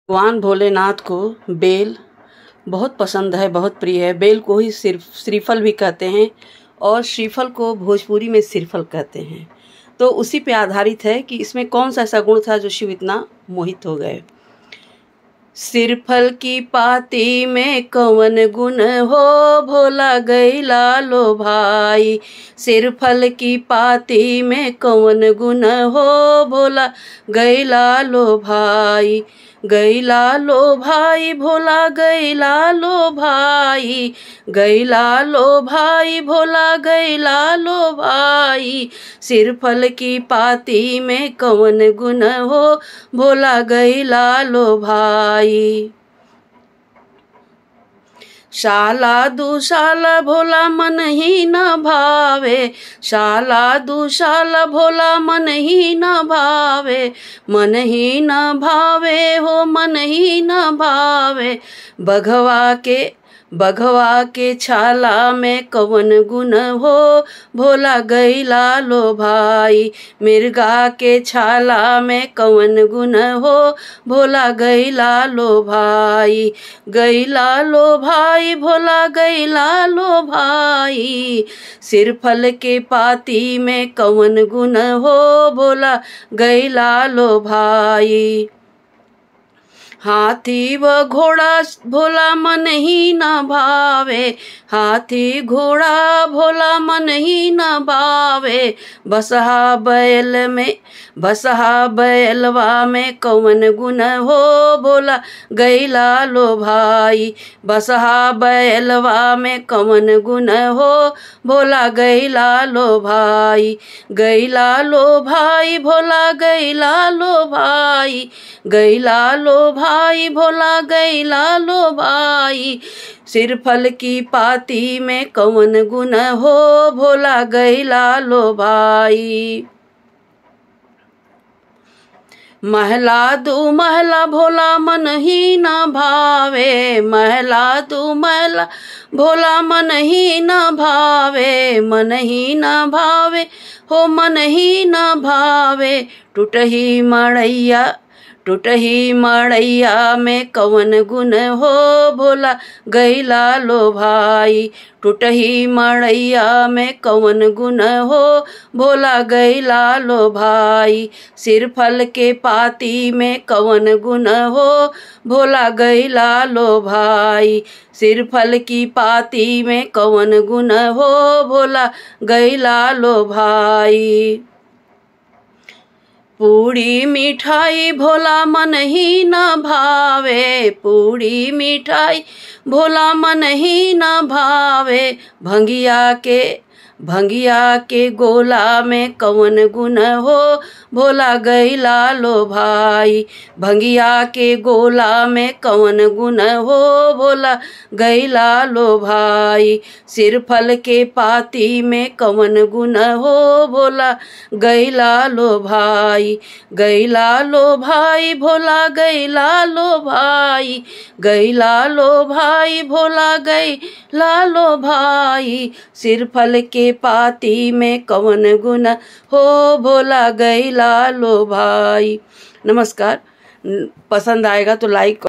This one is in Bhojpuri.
भगवान भोलेनाथ को बेल बहुत पसंद है, बहुत प्रिय है। बेल को ही श्रीफल भी कहते हैं और श्रीफल को भोजपुरी में सिरफल कहते हैं। तो उसी पे आधारित है कि इसमें कौन सा ऐसा गुण था जो शिव इतना मोहित हो गए। सिरफल की पाती में कौन गुण हो, भोला गैला लो भाई। सिरफल की पाती में कौन गुण हो, भोला गैला लो भाई। गैला लो भाई भोला गैला लो भाई। गैला लो भाई भोला गैला लो भाई। सिरफल की पाती में कौन गुण हो, भोला गैला लो भाई। शाला दुशाला भोला मन ही न भावे। शाला दुशाला भोला मन ही न भावे। मन ही न भावे हो, मन ही न भावे। बघवा के छाला में कौन गुण हो, भोला गैला लो भाई। मिर्गा के छाला में कौन गुण हो, भोला गैला लो भाई। गैला लो भाई भोला गैला लो भाई। सिरफल के पाती में कौन गुण हो, भोला गैला लो भाई। हाथी व घोड़ा भोला मन ही न भावे। हाथी घोड़ा भोला मन ही न भावे। बसहा बैलवा में कौन गुण हो, भोला गैला लो भाई। बसहा बैलवा में कौन गुण हो, भोला गैला लो भाई। गैला लो भाई भोला गैला लो भाई। गैला लो भाई भोला गैला लो भाई। सिरफल की पाती में कौन गुण हो, भोला गैला लो भाई। महला दू महला भोला मन ही न भावे। महला दू महला भोला मन ही न भावे। मन ही न भावे हो, मन ही न भावे। टूटही मड़ैया में कौन गुण हो, भोला गैला लो भाई। टूटही मड़ैया में कौन गुण हो, भोला गैला लो भाई। सिरफल के पाती में कौन गुण हो, भोला गैला लो भाई। सिरफल की पाती में कौन गुण हो, भोला गैला लो भाई। पूड़ी मिठाई भोला मन ही न भावे। पूड़ी मिठाई भोला मन ही न भावे। भंगिया के गोला में कौन गुण हो, भोला गैला लो भाई। भंगिया के गोला में कौन गुण हो, भोला गैला लो भाई। सिरफल के पाती में कौन गुण हो, भोला गैला लो भाई। गैला लो भाई भोला गैला लो भाई। गैला लो भाई भोला गैला लो भाई। सिरफल के पाती में कौन गुण हो, भोला गैला लो भाई। नमस्कार। पसंद आएगा तो लाइक